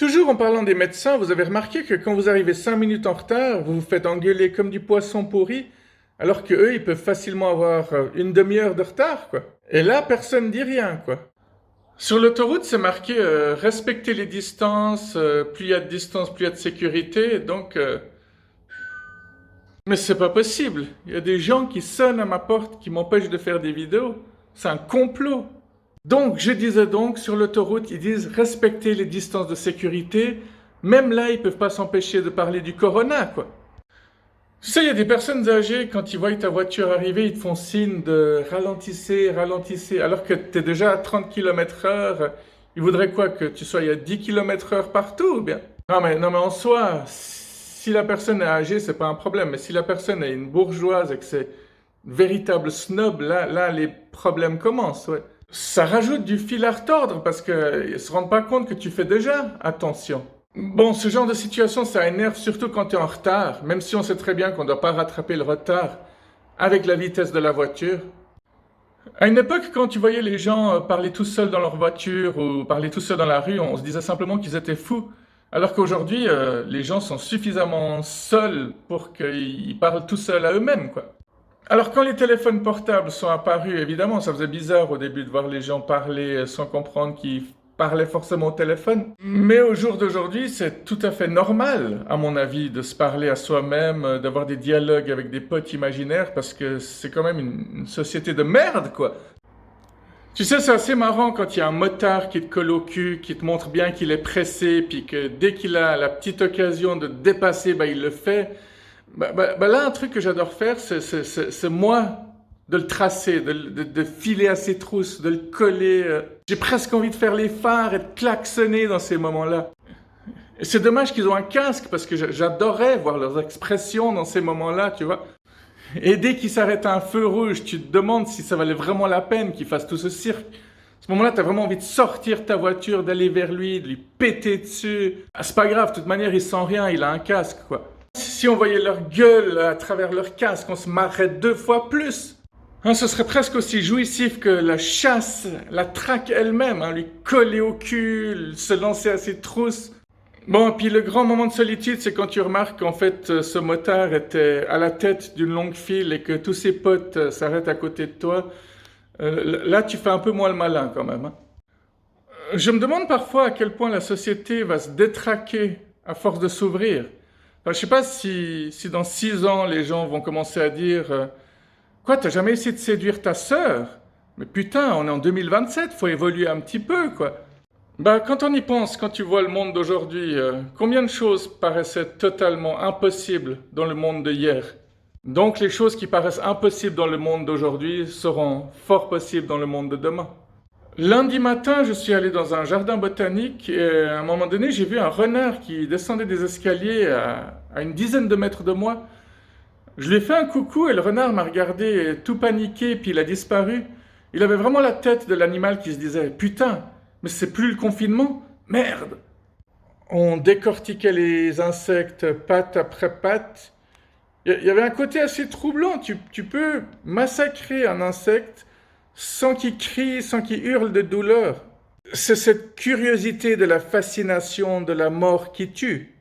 Toujours en parlant des médecins, vous avez remarqué que quand vous arrivez 5 minutes en retard, vous vous faites engueuler comme du poisson pourri, alors que eux, ils peuvent facilement avoir une demi-heure de retard, quoi. Et là, personne dit rien, quoi. Sur l'autoroute, c'est marqué respecter les distances, plus il y a de distance, plus il y a de sécurité, donc... Mais c'est pas possible. Il y a des gens qui sonnent à ma porte, qui m'empêchent de faire des vidéos. C'est un complot. Donc, je disais donc, sur l'autoroute, ils disent respecter les distances de sécurité. Même là, ils peuvent pas s'empêcher de parler du corona, quoi. Tu sais, il y a des personnes âgées, quand ils voient ta voiture arriver, ils te font signe de ralentissez, ralentissez, alors que tu es déjà à 30 km heure. Ils voudraient quoi, que tu sois à 10 km heure partout, ou bien? Non, mais en soi, si la personne est âgée, c'est pas un problème. Mais si la personne est une bourgeoise et que c'est une véritable snob, là, les problèmes commencent, ouais. Ça rajoute du fil à retordre parce qu'ils se rendent pas compte que tu fais déjà attention. Bon, ce genre de situation, ça énerve surtout quand tu es en retard, même si on sait très bien qu'on ne doit pas rattraper le retard avec la vitesse de la voiture. À une époque, quand tu voyais les gens parler tout seuls dans leur voiture ou parler tout seuls dans la rue, on se disait simplement qu'ils étaient fous. Alors qu'aujourd'hui, les gens sont suffisamment seuls pour qu'ils parlent tout seuls à eux-mêmes, quoi. Alors quand les téléphones portables sont apparus, évidemment, ça faisait bizarre au début de voir les gens parler sans comprendre qu'ils parlaient forcément au téléphone. Mais au jour d'aujourd'hui, c'est tout à fait normal, à mon avis, de se parler à soi-même, d'avoir des dialogues avec des potes imaginaires, parce que c'est quand même une société de merde, quoi. Tu sais, c'est assez marrant quand il y a un motard qui te colle au cul, qui te montre bien qu'il est pressé, puis que dès qu'il a la petite occasion de te dépasser, bah, il le fait. Là, un truc que j'adore faire, c'est moi de le tracer, de filer à ses trousses, de le coller. J'ai presque envie de faire les phares et de klaxonner dans ces moments-là. Et c'est dommage qu'ils ont un casque parce que j'adorais voir leurs expressions dans ces moments-là, tu vois. Et dès qu'ils s'arrêtent à un feu rouge, tu te demandes si ça valait vraiment la peine qu'ils fassent tout ce cirque. À ce moment-là, tu as vraiment envie de sortir ta voiture, d'aller vers lui, de lui péter dessus. Ah, c'est pas grave, de toute manière, il sent rien, il a un casque, quoi. Si on voyait leur gueule à travers leur casque, on se marrait 2 fois plus. Hein, ce serait presque aussi jouissif que la chasse, la traque elle-même, hein, lui coller au cul, se lancer à ses trousses. Bon, puis le grand moment de solitude, c'est quand tu remarques qu'en fait, ce motard était à la tête d'une longue file et que tous ses potes s'arrêtent à côté de toi. Là, tu fais un peu moins le malin quand même, hein. Je me demande parfois à quel point la société va se détraquer à force de s'ouvrir. Enfin, je sais pas si dans 6 ans, les gens vont commencer à dire quoi, t'as jamais essayé de séduire ta sœur? Mais putain, on est en 2027, faut évoluer un petit peu, quoi. Bah, quand on y pense, quand tu vois le monde d'aujourd'hui, combien de choses paraissaient totalement impossibles dans le monde de hier? Donc les choses qui paraissent impossibles dans le monde d'aujourd'hui seront fort possibles dans le monde de demain. Lundi matin, je suis allé dans un jardin botanique et à un moment donné, j'ai vu un renard qui descendait des escaliers à une dizaine de mètres de moi. Je lui ai fait un coucou et le renard m'a regardé tout paniqué puis il a disparu. Il avait vraiment la tête de l'animal qui se disait « Putain, mais c'est plus le confinement? Merde !» On décortiquait les insectes patte après patte. Il y avait un côté assez troublant. Tu peux massacrer un insecte sans qu'il crie, sans qu'il hurle de douleur. C'est cette curiosité de la fascination de la mort qui tue.